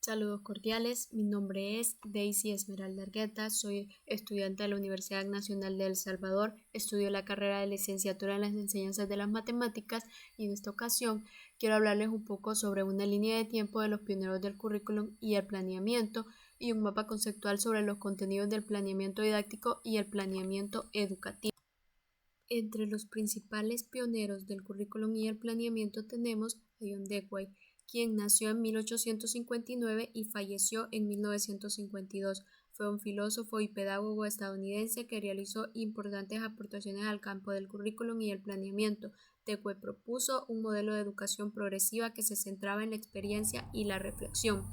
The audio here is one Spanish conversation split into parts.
Saludos cordiales, mi nombre es Daisy Esmeralda Argueta, soy estudiante de la Universidad Nacional de El Salvador, estudio la carrera de licenciatura en las enseñanzas de las matemáticas y en esta ocasión quiero hablarles un poco sobre una línea de tiempo de los pioneros del currículum y el planeamiento y un mapa conceptual sobre los contenidos del planeamiento didáctico y el planeamiento educativo. Entre los principales pioneros del currículum y el planeamiento tenemos a John Dewey, quien nació en 1859 y falleció en 1952. Fue un filósofo y pedagogo estadounidense que realizó importantes aportaciones al campo del currículum y el planeamiento. Dewey propuso un modelo de educación progresiva que se centraba en la experiencia y la reflexión.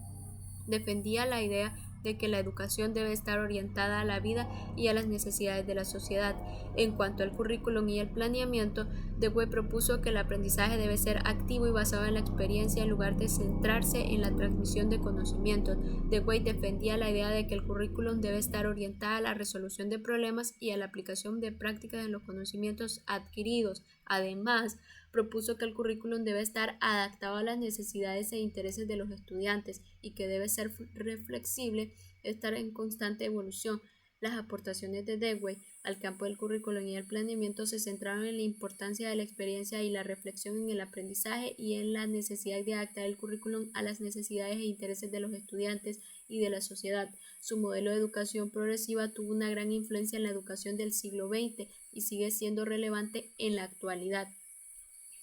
Defendía la idea de que la educación debe estar orientada a la vida y a las necesidades de la sociedad. En cuanto al currículum y el planeamiento, Dewey propuso que el aprendizaje debe ser activo y basado en la experiencia en lugar de centrarse en la transmisión de conocimientos. Dewey defendía la idea de que el currículum debe estar orientada a la resolución de problemas y a la aplicación de prácticas en los conocimientos adquiridos. Además, propuso que el currículum debe estar adaptado a las necesidades e intereses de los estudiantes y que debe ser reflexible, estar en constante evolución. Las aportaciones de Dewey al campo del currículum y el planeamiento se centraron en la importancia de la experiencia y la reflexión en el aprendizaje y en la necesidad de adaptar el currículum a las necesidades e intereses de los estudiantes y de la sociedad. Su modelo de educación progresiva tuvo una gran influencia en la educación del siglo XX y sigue siendo relevante en la actualidad.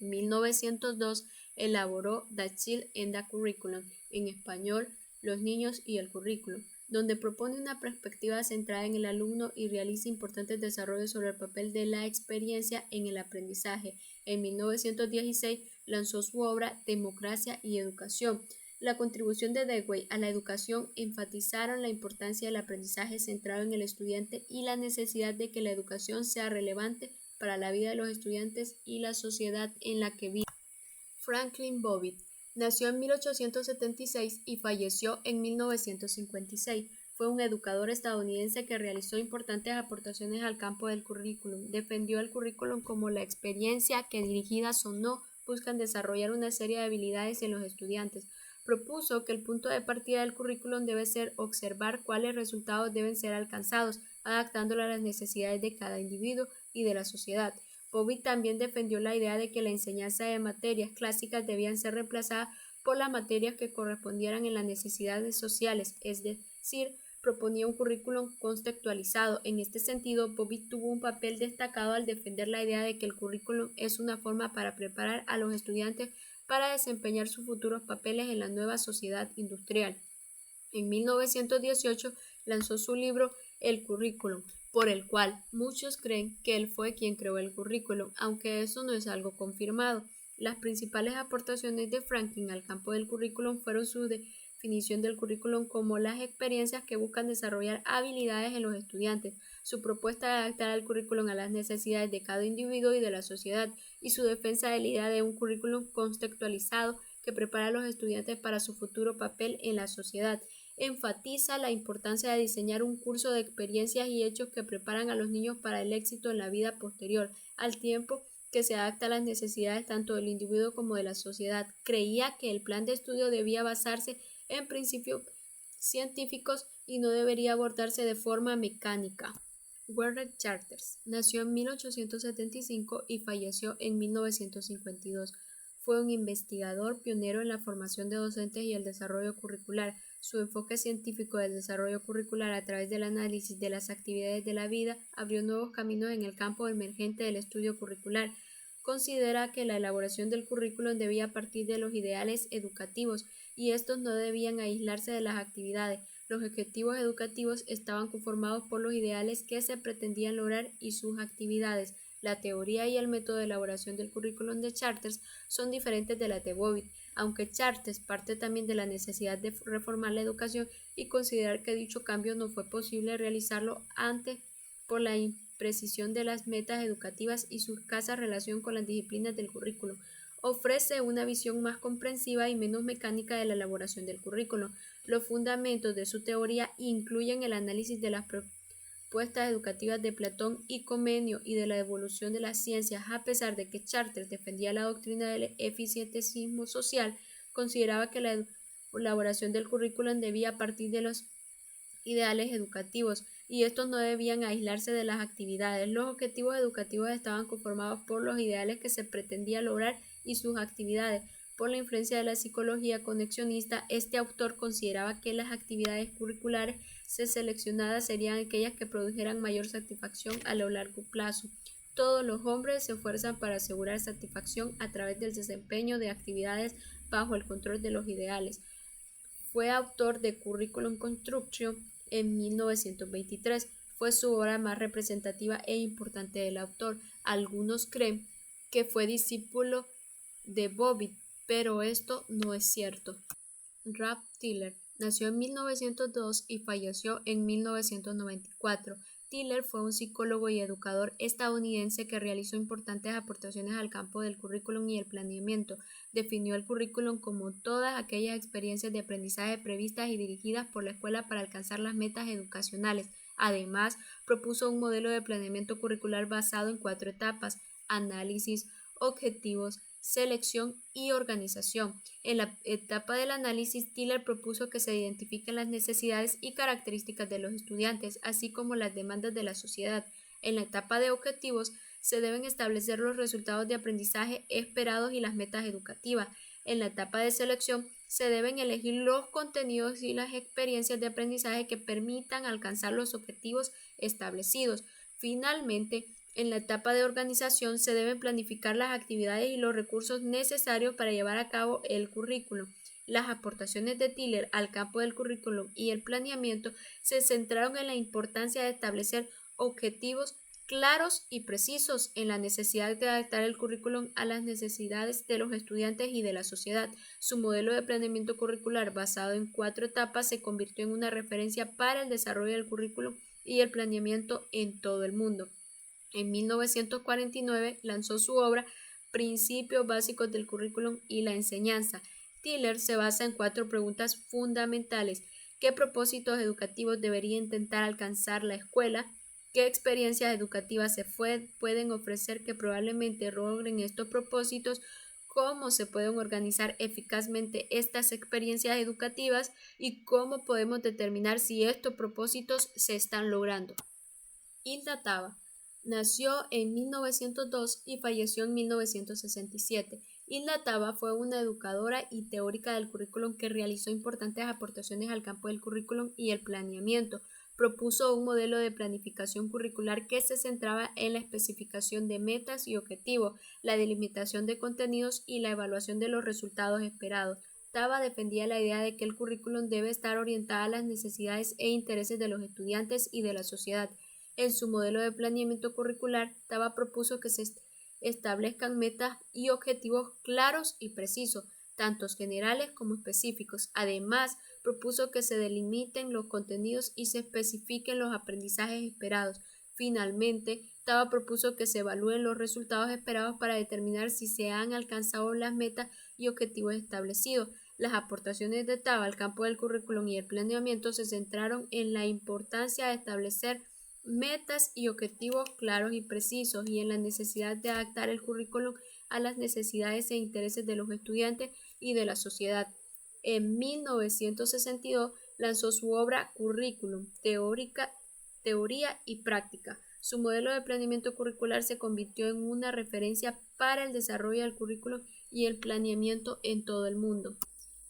En 1902 elaboró The Child and the Curriculum, en español, Los niños y el currículum, donde propone una perspectiva centrada en el alumno y realiza importantes desarrollos sobre el papel de la experiencia en el aprendizaje. En 1916 lanzó su obra Democracia y Educación. La contribución de Dewey a la educación enfatizaron la importancia del aprendizaje centrado en el estudiante y la necesidad de que la educación sea relevante para la vida de los estudiantes y la sociedad en la que viven. Franklin Bobbitt nació en 1876 y falleció en 1956. Fue un educador estadounidense que realizó importantes aportaciones al campo del currículum. Defendió el currículum como la experiencia que, dirigidas o no, buscan desarrollar una serie de habilidades en los estudiantes. Propuso que el punto de partida del currículum debe ser observar cuáles resultados deben ser alcanzados, adaptándolo a las necesidades de cada individuo y de la sociedad. Bobbitt también defendió la idea de que la enseñanza de materias clásicas debían ser reemplazadas por las materias que correspondieran en las necesidades sociales, es decir, proponía un currículum contextualizado. En este sentido, Bobbitt tuvo un papel destacado al defender la idea de que el currículum es una forma para preparar a los estudiantes para desempeñar sus futuros papeles en la nueva sociedad industrial. En 1918 lanzó su libro El currículum, por el cual muchos creen que él fue quien creó el currículum, aunque eso no es algo confirmado. Las principales aportaciones de Franklin al campo del currículum fueron su definición del currículum como las experiencias que buscan desarrollar habilidades en los estudiantes, su propuesta de adaptar el currículum a las necesidades de cada individuo y de la sociedad, y su defensa de la idea de un currículum contextualizado que prepara a los estudiantes para su futuro papel en la sociedad. Enfatiza la importancia de diseñar un curso de experiencias y hechos que preparan a los niños para el éxito en la vida posterior, al tiempo que se adapta a las necesidades tanto del individuo como de la sociedad. Creía que el plan de estudio debía basarse en principios científicos y no debería abordarse de forma mecánica. Warren Charters nació en 1875 y falleció en 1952. Fue un investigador pionero en la formación de docentes y el desarrollo curricular. Su enfoque científico del desarrollo curricular a través del análisis de las actividades de la vida abrió nuevos caminos en el campo emergente del estudio curricular. Considera que la elaboración del currículum debía partir de los ideales educativos y estos no debían aislarse de las actividades. Los objetivos educativos estaban conformados por los ideales que se pretendían lograr y sus actividades. La teoría y el método de elaboración del currículum de Charters son diferentes de las de Bobbitt, aunque Charters parte también de la necesidad de reformar la educación y considerar que dicho cambio no fue posible realizarlo antes por la imprecisión de las metas educativas y su escasa relación con las disciplinas del currículum. Ofrece una visión más comprensiva y menos mecánica de la elaboración del currículum. Los fundamentos de su teoría incluyen el análisis de las propuestas educativas de Platón y Comenio y de la evolución de las ciencias. A pesar de que Charters defendía la doctrina del eficientismo social, consideraba que la elaboración del currículum debía partir de los ideales educativos y estos no debían aislarse de las actividades. Los objetivos educativos estaban conformados por los ideales que se pretendía lograr y sus actividades. Por la influencia de la psicología conexionista, este autor consideraba que las actividades curriculares seleccionadas serían aquellas que produjeran mayor satisfacción a lo largo plazo. Todos los hombres se esfuerzan para asegurar satisfacción a través del desempeño de actividades bajo el control de los ideales. Fue autor de Curriculum Construction en 1923. Fue su obra más representativa e importante del autor. Algunos creen que fue discípulo de Bobbitt, pero esto no es cierto. Ralph Tiller nació en 1902 y falleció en 1994. Tiller fue un psicólogo y educador estadounidense que realizó importantes aportaciones al campo del currículum y el planeamiento. Definió el currículum como todas aquellas experiencias de aprendizaje previstas y dirigidas por la escuela para alcanzar las metas educacionales. Además, propuso un modelo de planeamiento curricular basado en 4 etapas: análisis, objetivos, selección y organización. En la etapa del análisis, Tiller propuso que se identifiquen las necesidades y características de los estudiantes, así como las demandas de la sociedad. En la etapa de objetivos, se deben establecer los resultados de aprendizaje esperados y las metas educativas. En la etapa de selección, se deben elegir los contenidos y las experiencias de aprendizaje que permitan alcanzar los objetivos establecidos. Finalmente, en la etapa de organización se deben planificar las actividades y los recursos necesarios para llevar a cabo el currículum. Las aportaciones de Tiller al campo del currículum y el planeamiento se centraron en la importancia de establecer objetivos claros y precisos, en la necesidad de adaptar el currículum a las necesidades de los estudiantes y de la sociedad. Su modelo de planeamiento curricular basado en 4 etapas se convirtió en una referencia para el desarrollo del currículum y el planeamiento en todo el mundo. En 1949 lanzó su obra Principios básicos del currículum y la enseñanza. Tiller se basa en 4 preguntas fundamentales: ¿qué propósitos educativos debería intentar alcanzar la escuela? ¿Qué experiencias educativas se pueden ofrecer que probablemente logren estos propósitos? ¿Cómo se pueden organizar eficazmente estas experiencias educativas? ¿Y cómo podemos determinar si estos propósitos se están logrando? Hilda Taba nació en 1902 y falleció en 1967. Hilda Taba fue una educadora y teórica del currículum que realizó importantes aportaciones al campo del currículum y el planeamiento. Propuso un modelo de planificación curricular que se centraba en la especificación de metas y objetivos, la delimitación de contenidos y la evaluación de los resultados esperados. Taba defendía la idea de que el currículum debe estar orientado a las necesidades e intereses de los estudiantes y de la sociedad. En su modelo de planeamiento curricular, Taba propuso que se establezcan metas y objetivos claros y precisos, tanto generales como específicos. Además, propuso que se delimiten los contenidos y se especifiquen los aprendizajes esperados. Finalmente, Taba propuso que se evalúen los resultados esperados para determinar si se han alcanzado las metas y objetivos establecidos. Las aportaciones de Taba al campo del currículum y el planeamiento se centraron en la importancia de establecer metas y objetivos claros y precisos y en la necesidad de adaptar el currículum a las necesidades e intereses de los estudiantes y de la sociedad. En 1962 lanzó su obra Currículum, Teoría y Práctica. Su modelo de planeamiento curricular se convirtió en una referencia para el desarrollo del currículum y el planeamiento en todo el mundo.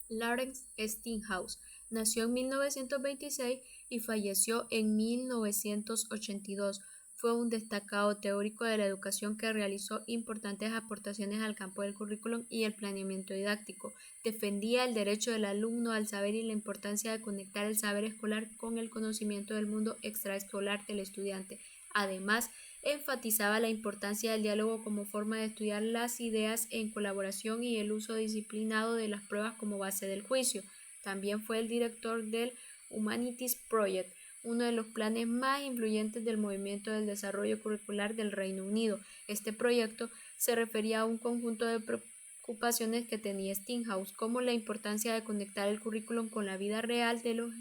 Lawrence Steinhaus nació en 1926 y falleció en 1982. Fue un destacado teórico de la educación que realizó importantes aportaciones al campo del currículum y el planeamiento didáctico. Defendía el derecho del alumno al saber y la importancia de conectar el saber escolar con el conocimiento del mundo extraescolar del estudiante. Además, enfatizaba la importancia del diálogo como forma de estudiar las ideas en colaboración y el uso disciplinado de las pruebas como base del juicio. También fue el director del Humanities Project, uno de los planes más influyentes del movimiento del desarrollo curricular del Reino Unido. Este proyecto se refería a un conjunto de preocupaciones que tenía Steinhaus, como la importancia de conectar el currículum con la vida real de los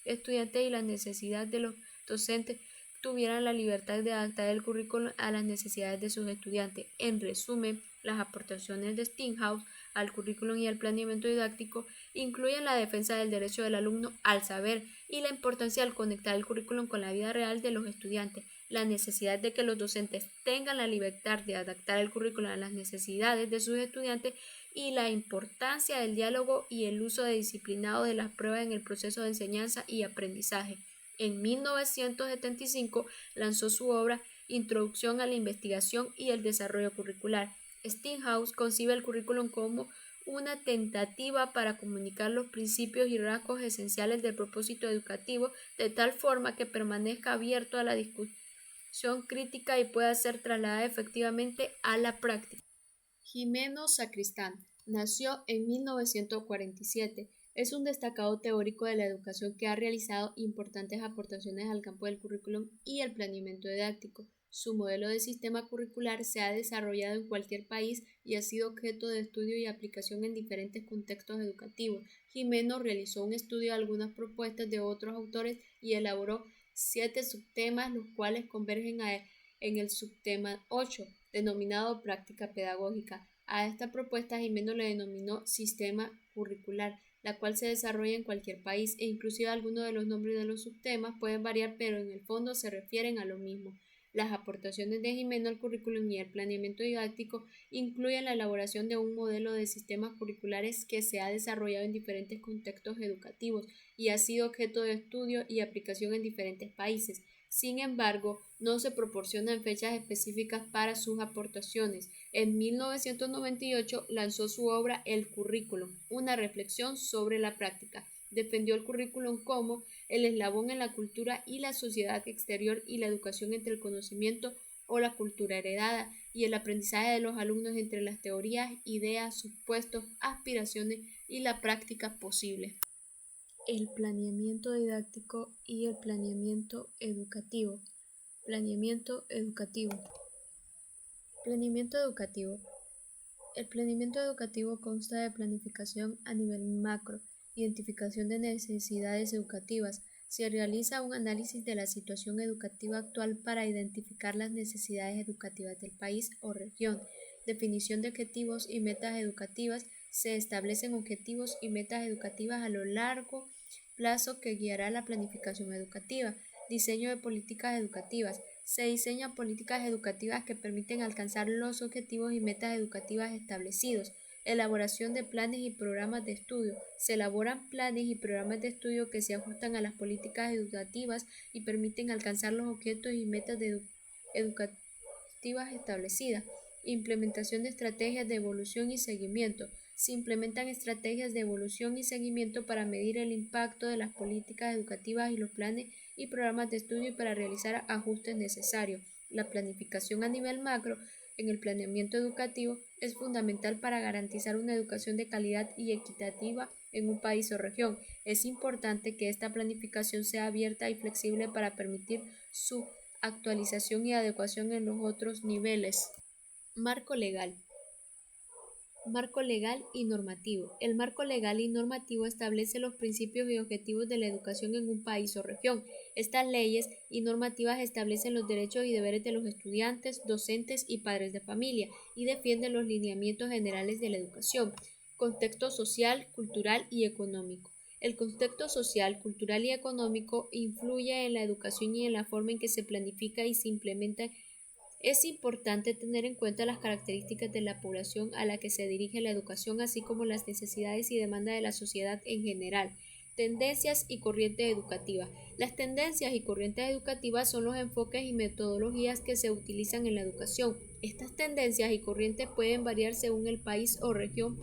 estudiantes y la necesidad de los docentes tuvieran la libertad de adaptar el currículum a las necesidades de sus estudiantes. En resumen, las aportaciones de Steinhaus al currículum y al planeamiento didáctico incluyen la defensa del derecho del alumno al saber y la importancia de conectar el currículum con la vida real de los estudiantes, la necesidad de que los docentes tengan la libertad de adaptar el currículum a las necesidades de sus estudiantes y la importancia del diálogo y el uso disciplinado de las pruebas en el proceso de enseñanza y aprendizaje. En 1975 lanzó su obra Introducción a la investigación y el desarrollo curricular. Steinhaus concibe el currículum como una tentativa para comunicar los principios y rasgos esenciales del propósito educativo de tal forma que permanezca abierto a la discusión crítica y pueda ser trasladada efectivamente a la práctica. Gimeno Sacristán nació en 1947. Es un destacado teórico de la educación que ha realizado importantes aportaciones al campo del currículum y el planeamiento didáctico. Su modelo de sistema curricular se ha desarrollado en cualquier país y ha sido objeto de estudio y aplicación en diferentes contextos educativos. Gimeno realizó un estudio de algunas propuestas de otros autores y elaboró 7 subtemas, los cuales convergen en el subtema 8, denominado práctica pedagógica. A esta propuesta Gimeno le denominó sistema curricular, la cual se desarrolla en cualquier país e inclusive algunos de los nombres de los subtemas pueden variar, pero en el fondo se refieren a lo mismo. Las aportaciones de Gimeno al currículum y al planeamiento didáctico incluyen la elaboración de un modelo de sistemas curriculares que se ha desarrollado en diferentes contextos educativos y ha sido objeto de estudio y aplicación en diferentes países. Sin embargo, no se proporcionan fechas específicas para sus aportaciones. En 1998 lanzó su obra El currículum, una reflexión sobre la práctica. Defendió el currículum como el eslabón en la cultura y la sociedad exterior y la educación entre el conocimiento o la cultura heredada y el aprendizaje de los alumnos entre las teorías, ideas, supuestos, aspiraciones y la práctica posible. El planeamiento didáctico y el planeamiento educativo. Planeamiento educativo. Planeamiento educativo. El planeamiento educativo consta de planificación a nivel macro, identificación de necesidades educativas. Se realiza un análisis de la situación educativa actual para identificar las necesidades educativas del país o región. Definición de objetivos y metas educativas. Se establecen objetivos y metas educativas a lo largo plazo que guiará la planificación educativa. Diseño de políticas educativas. Se diseñan políticas educativas que permiten alcanzar los objetivos y metas educativas establecidos. Elaboración de planes y programas de estudio. Se elaboran planes y programas de estudio que se ajustan a las políticas educativas y permiten alcanzar los objetivos y metas educativas establecidas. Implementación de estrategias de evaluación y seguimiento. Se implementan estrategias de evaluación y seguimiento para medir el impacto de las políticas educativas y los planes y programas de estudio y para realizar ajustes necesarios. La planificación a nivel macro en el planeamiento educativo es fundamental para garantizar una educación de calidad y equitativa en un país o región. Es importante que esta planificación sea abierta y flexible para permitir su actualización y adecuación en los otros niveles. Marco legal. Marco legal y normativo. El marco legal y normativo establece los principios y objetivos de la educación en un país o región. Estas leyes y normativas establecen los derechos y deberes de los estudiantes, docentes y padres de familia y defienden los lineamientos generales de la educación. Contexto social, cultural y económico. El contexto social, cultural y económico influye en la educación y en la forma en que se planifica y se implementa. Es importante tener en cuenta las características de la población a la que se dirige la educación, así como las necesidades y demandas de la sociedad en general. Tendencias y corrientes educativas. Las tendencias y corrientes educativas son los enfoques y metodologías que se utilizan en la educación. Estas tendencias y corrientes pueden variar según el país o región,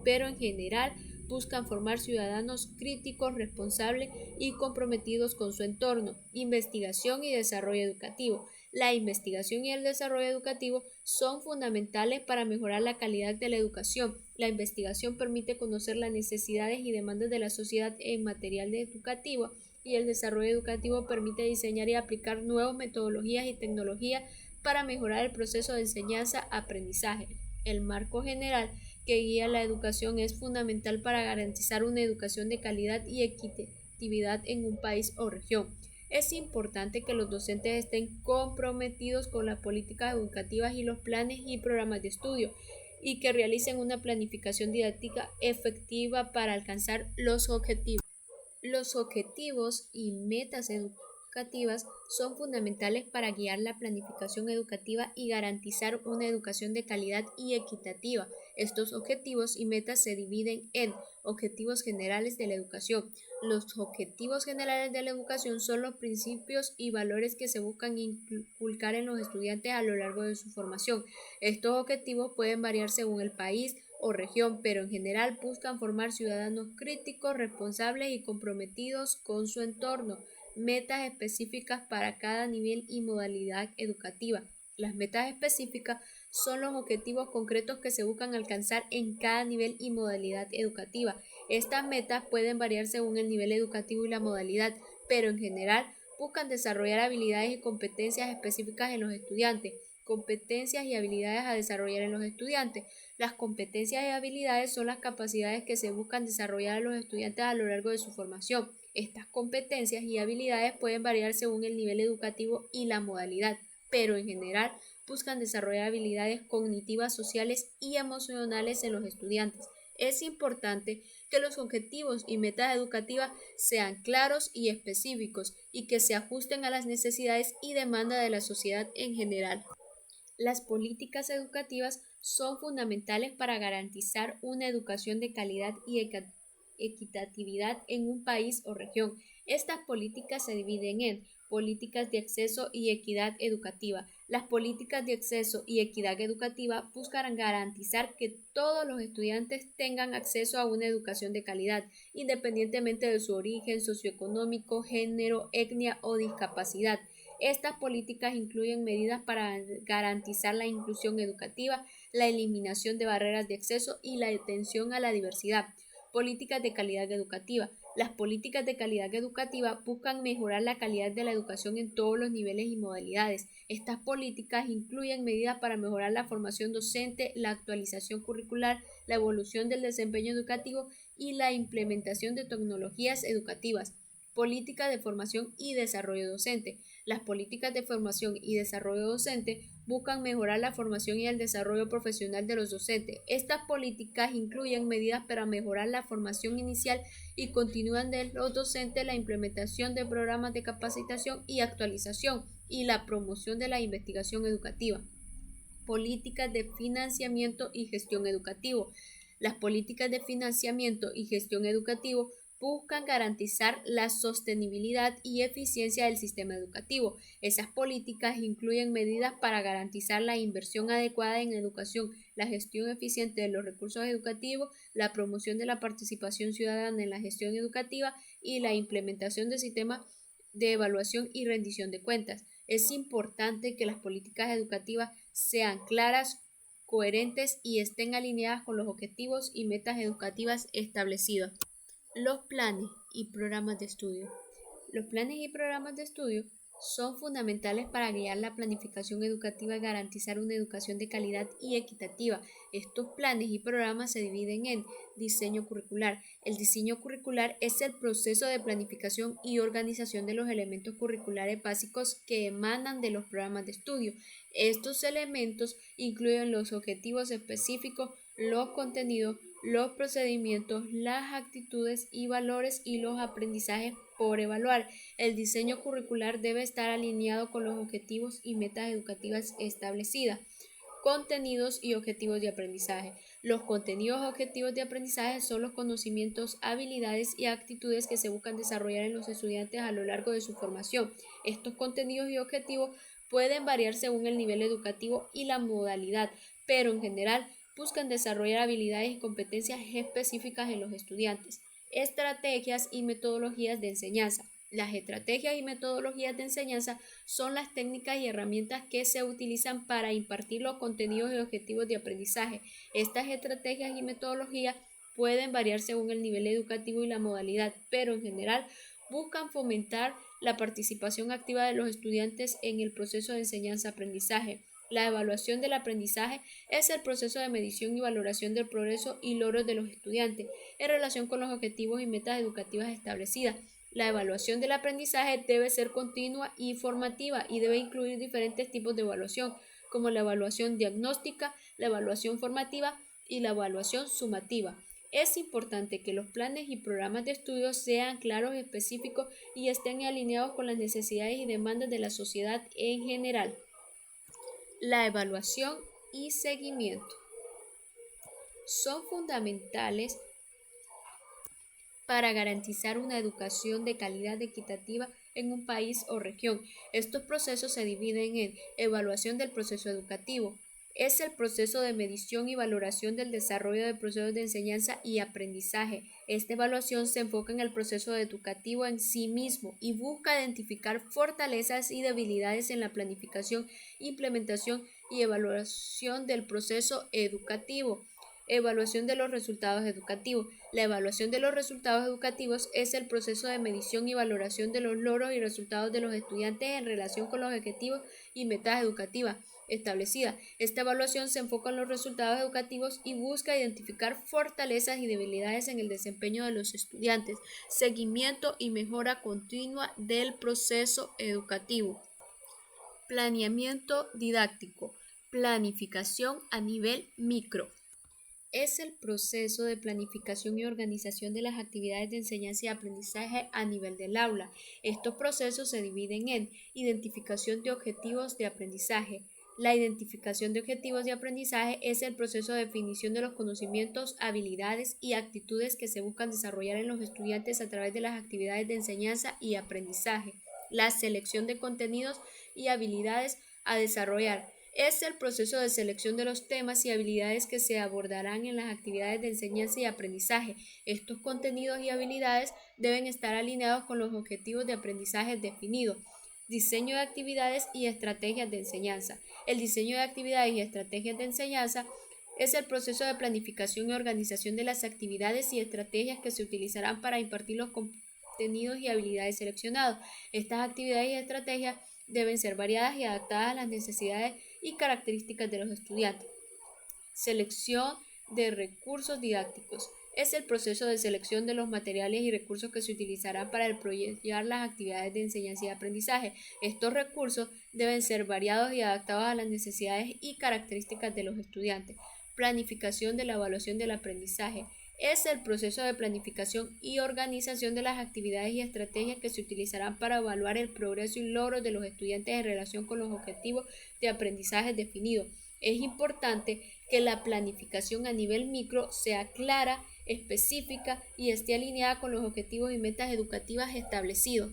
pero en general buscan formar ciudadanos críticos, responsables y comprometidos con su entorno. Investigación y desarrollo educativo. La investigación y el desarrollo educativo son fundamentales para mejorar la calidad de la educación. La investigación permite conocer las necesidades y demandas de la sociedad en material educativo y el desarrollo educativo permite diseñar y aplicar nuevas metodologías y tecnologías para mejorar el proceso de enseñanza-aprendizaje. El marco general que guía la educación es fundamental para garantizar una educación de calidad y equitatividad en un país o región. Es importante que los docentes estén comprometidos con las políticas educativas y los planes y programas de estudio. y que realicen una planificación didáctica efectiva para alcanzar los objetivos. Los objetivos y metas educativas son fundamentales para guiar la planificación educativa y garantizar una educación de calidad y equitativa. Estos objetivos y metas se dividen en objetivos generales de la educación. Los objetivos generales de la educación son los principios y valores que se buscan inculcar en los estudiantes a lo largo de su formación. Estos objetivos pueden variar según el país o región, pero en general buscan formar ciudadanos críticos, responsables y comprometidos con su entorno. Metas específicas para cada nivel y modalidad educativa. Las metas específicas son los objetivos concretos que se buscan alcanzar en cada nivel y modalidad educativa. Estas metas pueden variar según el nivel educativo y la modalidad, pero en general buscan desarrollar habilidades y competencias específicas en los estudiantes. Competencias y habilidades a desarrollar en los estudiantes. Las competencias y habilidades son las capacidades que se buscan desarrollar a los estudiantes a lo largo de su formación. Estas competencias y habilidades pueden variar según el nivel educativo y la modalidad, pero en general buscan desarrollar habilidades cognitivas, sociales y emocionales en los estudiantes. Es importante que los objetivos y metas educativas sean claros y específicos y que se ajusten a las necesidades y demandas de la sociedad en general. Las políticas educativas son fundamentales para garantizar una educación de calidad y equitatividad en un país o región. Estas políticas se dividen en políticas de acceso y equidad educativa. Las políticas de acceso y equidad educativa buscan garantizar que todos los estudiantes tengan acceso a una educación de calidad, independientemente de su origen socioeconómico, género, etnia o discapacidad. Estas políticas incluyen medidas para garantizar la inclusión educativa, la eliminación de barreras de acceso y la atención a la diversidad. Políticas de calidad educativa. Las políticas de calidad educativa buscan mejorar la calidad de la educación en todos los niveles y modalidades. Estas políticas incluyen medidas para mejorar la formación docente, la actualización curricular, la evolución del desempeño educativo y la implementación de tecnologías educativas. Política de formación y desarrollo docente. Las políticas de formación y desarrollo docente buscan mejorar la formación y el desarrollo profesional de los docentes. Estas políticas incluyen medidas para mejorar la formación inicial y continúan de los docentes la implementación de programas de capacitación y actualización y la promoción de la investigación educativa. Políticas de financiamiento y gestión educativo. Las políticas de financiamiento y gestión educativo buscan garantizar la sostenibilidad y eficiencia del sistema educativo. Esas políticas incluyen medidas para garantizar la inversión adecuada en educación, la gestión eficiente de los recursos educativos, la promoción de la participación ciudadana en la gestión educativa y la implementación de sistemas de evaluación y rendición de cuentas. Es importante que las políticas educativas sean claras, coherentes y estén alineadas con los objetivos y metas educativas establecidos. Los planes y programas de estudio. Los planes y programas de estudio son fundamentales para guiar la planificación educativa y garantizar una educación de calidad y equitativa. Estos planes y programas se dividen en diseño curricular. El diseño curricular es el proceso de planificación y organización de los elementos curriculares básicos que emanan de los programas de estudio. Estos elementos incluyen los objetivos específicos, los contenidos, los procedimientos, las actitudes y valores y los aprendizajes por evaluar. El diseño curricular debe estar alineado con los objetivos y metas educativas establecidas. Contenidos y objetivos de aprendizaje. Los contenidos objetivos de aprendizaje son los conocimientos, habilidades y actitudes que se buscan desarrollar en los estudiantes a lo largo de su formación. Estos contenidos y objetivos pueden variar según el nivel educativo y la modalidad, pero en general buscan desarrollar habilidades y competencias específicas en los estudiantes. Estrategias y metodologías de enseñanza. Las estrategias y metodologías de enseñanza son las técnicas y herramientas que se utilizan para impartir los contenidos y objetivos de aprendizaje. Estas estrategias y metodologías pueden variar según el nivel educativo y la modalidad, pero en general buscan fomentar la participación activa de los estudiantes en el proceso de enseñanza-aprendizaje. La evaluación del aprendizaje es el proceso de medición y valoración del progreso y logros de los estudiantes en relación con los objetivos y metas educativas establecidas. La evaluación del aprendizaje debe ser continua y formativa y debe incluir diferentes tipos de evaluación, como la evaluación diagnóstica, la evaluación formativa y la evaluación sumativa. Es importante que los planes y programas de estudio sean claros, específicos y estén alineados con las necesidades y demandas de la sociedad en general. La evaluación y seguimiento son fundamentales para garantizar una educación de calidad equitativa en un país o región. Estos procesos se dividen en evaluación del proceso educativo. Es el proceso de medición y valoración del desarrollo de procesos de enseñanza y aprendizaje. Esta evaluación se enfoca en el proceso educativo en sí mismo y busca identificar fortalezas y debilidades en la planificación, implementación y evaluación del proceso educativo. Evaluación de los resultados educativos. La evaluación de los resultados educativos es el proceso de medición y valoración de los logros y resultados de los estudiantes en relación con los objetivos y metas educativas establecidas. Esta evaluación se enfoca en los resultados educativos y busca identificar fortalezas y debilidades en el desempeño de los estudiantes. Seguimiento y mejora continua del proceso educativo. Planeamiento didáctico. Planificación a nivel micro. Es el proceso de planificación y organización de las actividades de enseñanza y aprendizaje a nivel del aula. Estos procesos se dividen en identificación de objetivos de aprendizaje. La identificación de objetivos de aprendizaje es el proceso de definición de los conocimientos, habilidades y actitudes que se buscan desarrollar en los estudiantes a través de las actividades de enseñanza y aprendizaje. La selección de contenidos y habilidades a desarrollar es el proceso de selección de los temas y habilidades que se abordarán en las actividades de enseñanza y aprendizaje. Estos contenidos y habilidades deben estar alineados con los objetivos de aprendizaje definidos. Diseño de actividades y estrategias de enseñanza. El diseño de actividades y estrategias de enseñanza es el proceso de planificación y organización de las actividades y estrategias que se utilizarán para impartir los contenidos y habilidades seleccionados. Estas actividades y estrategias deben ser variadas y adaptadas a las necesidades y características de los estudiantes. Selección de recursos didácticos. Es el proceso de selección de los materiales y recursos que se utilizarán para desarrollar las actividades de enseñanza y aprendizaje. Estos recursos deben ser variados y adaptados a las necesidades y características de los estudiantes. Planificación de la evaluación del aprendizaje. Es el proceso de planificación y organización de las actividades y estrategias que se utilizarán para evaluar el progreso y logros de los estudiantes en relación con los objetivos de aprendizaje definidos. Es importante que la planificación a nivel micro sea clara, específica y esté alineada con los objetivos y metas educativas establecidos.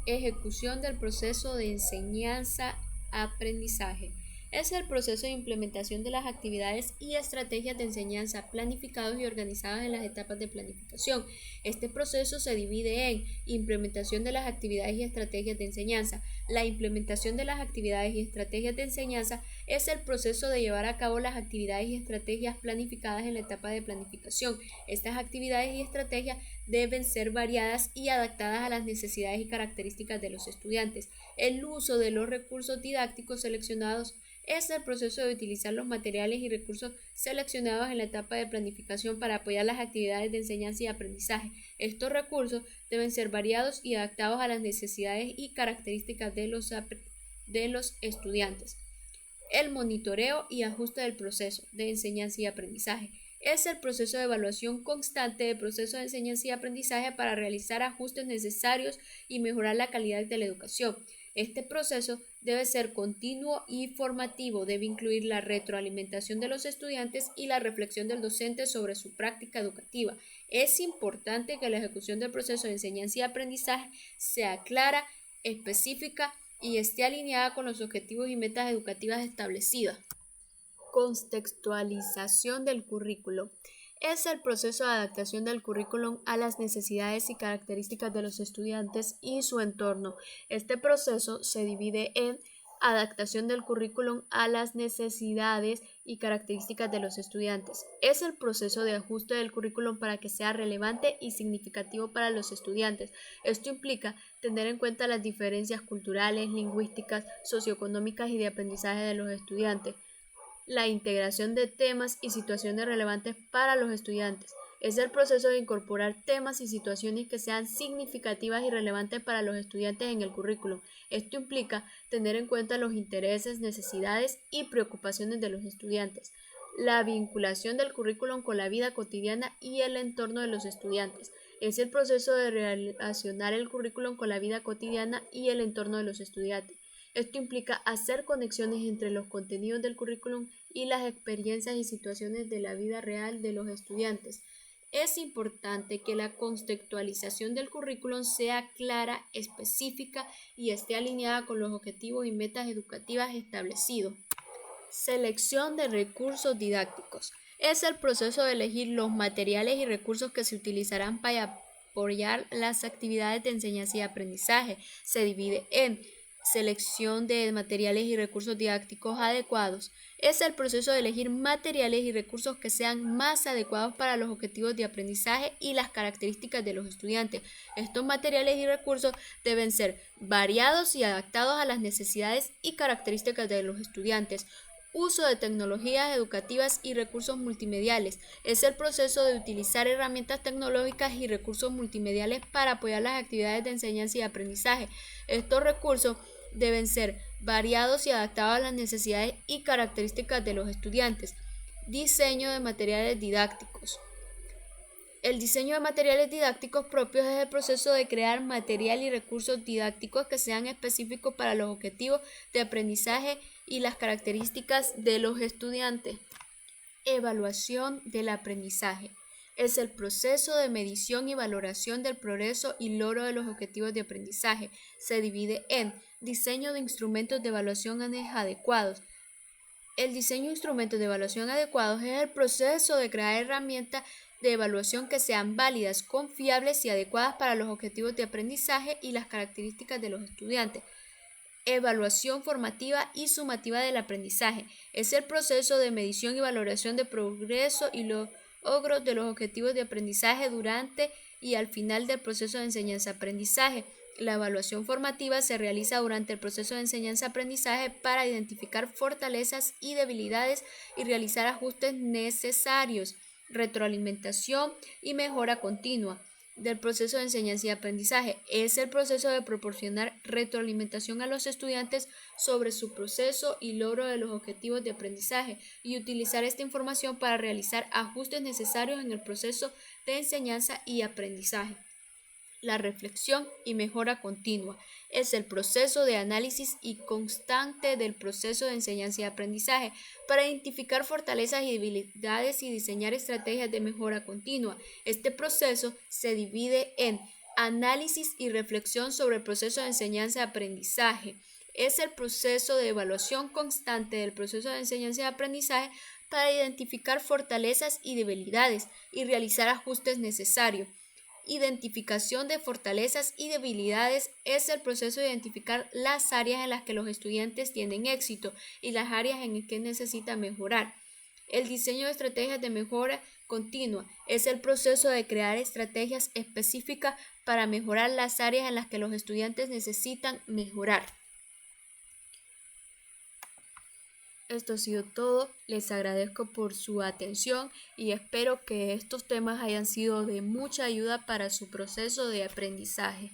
Ejecución del proceso de enseñanza-aprendizaje. Es el proceso de implementación de las actividades y estrategias de enseñanza planificados y organizados en las etapas de planificación. Este proceso se divide en implementación de las actividades y estrategias de enseñanza. La implementación de las actividades y estrategias de enseñanza es el proceso de llevar a cabo las actividades y estrategias planificadas en la etapa de planificación. Estas actividades y estrategias deben ser variadas y adaptadas a las necesidades y características de los estudiantes. El uso de los recursos didácticos seleccionados es el proceso de utilizar los materiales y recursos seleccionados en la etapa de planificación para apoyar las actividades de enseñanza y aprendizaje. Estos recursos deben ser variados y adaptados a las necesidades y características de los estudiantes. El monitoreo y ajuste del proceso de enseñanza y aprendizaje es el proceso de evaluación constante del proceso de enseñanza y aprendizaje para realizar ajustes necesarios y mejorar la calidad de la educación. Este proceso debe ser continuo y formativo, debe incluir la retroalimentación de los estudiantes y la reflexión del docente sobre su práctica educativa. Es importante que la ejecución del proceso de enseñanza y aprendizaje sea clara, específica y esté alineada con los objetivos y metas educativas establecidas. Contextualización del currículo. Es el proceso de adaptación del currículum a las necesidades y características de los estudiantes y su entorno. Este proceso se divide en adaptación del currículum a las necesidades y características de los estudiantes. Es el proceso de ajuste del currículum para que sea relevante y significativo para los estudiantes. Esto implica tener en cuenta las diferencias culturales, lingüísticas, socioeconómicas y de aprendizaje de los estudiantes. La integración de temas y situaciones relevantes para los estudiantes. Es el proceso de incorporar temas y situaciones que sean significativas y relevantes para los estudiantes en el currículum. Esto implica tener en cuenta los intereses, necesidades y preocupaciones de los estudiantes, la vinculación del currículum con la vida cotidiana y el entorno de los estudiantes. Es el proceso de relacionar el currículum con la vida cotidiana y el entorno de los estudiantes. Esto implica hacer conexiones entre los contenidos del currículum y las experiencias y situaciones de la vida real de los estudiantes. Es importante que la contextualización del currículum sea clara, específica y esté alineada con los objetivos y metas educativas establecidos. Selección de recursos didácticos. Es el proceso de elegir los materiales y recursos que se utilizarán para apoyar las actividades de enseñanza y aprendizaje. Se divide en selección de materiales y recursos didácticos adecuados. Es el proceso de elegir materiales y recursos que sean más adecuados para los objetivos de aprendizaje y las características de los estudiantes. Estos materiales y recursos deben ser variados y adaptados a las necesidades y características de los estudiantes. Uso de tecnologías educativas y recursos multimediales. Es el proceso de utilizar herramientas tecnológicas y recursos multimediales para apoyar las actividades de enseñanza y aprendizaje. Estos recursos deben ser variados y adaptados a las necesidades y características de los estudiantes. Diseño de materiales didácticos. El diseño de materiales didácticos propios es el proceso de crear material y recursos didácticos que sean específicos para los objetivos de aprendizaje y las características de los estudiantes. Evaluación del aprendizaje. Es el proceso de medición y valoración del progreso y logro de los objetivos de aprendizaje. Se divide en diseño de instrumentos de evaluación adecuados. El diseño de instrumentos de evaluación adecuados es el proceso de crear herramientas de evaluación que sean válidas, confiables y adecuadas para los objetivos de aprendizaje y las características de los estudiantes. Evaluación formativa y sumativa del aprendizaje. Es el proceso de medición y valoración de progreso y logros de los objetivos de aprendizaje durante y al final del proceso de enseñanza-aprendizaje. La evaluación formativa se realiza durante el proceso de enseñanza-aprendizaje para identificar fortalezas y debilidades y realizar ajustes necesarios. Retroalimentación y mejora continua del proceso de enseñanza y aprendizaje. Es el proceso de proporcionar retroalimentación a los estudiantes sobre su proceso y logro de los objetivos de aprendizaje y utilizar esta información para realizar ajustes necesarios en el proceso de enseñanza y aprendizaje. La reflexión y mejora continua es el proceso de análisis y constante del proceso de enseñanza y aprendizaje para identificar fortalezas y debilidades y diseñar estrategias de mejora continua. Este proceso se divide en análisis y reflexión sobre el proceso de enseñanza y aprendizaje. Es el proceso de evaluación constante del proceso de enseñanza y aprendizaje para identificar fortalezas y debilidades y realizar ajustes necesarios. Identificación de fortalezas y debilidades es el proceso de identificar las áreas en las que los estudiantes tienen éxito y las áreas en las que necesitan mejorar. El diseño de estrategias de mejora continua es el proceso de crear estrategias específicas para mejorar las áreas en las que los estudiantes necesitan mejorar. Esto ha sido todo, les agradezco por su atención y espero que estos temas hayan sido de mucha ayuda para su proceso de aprendizaje.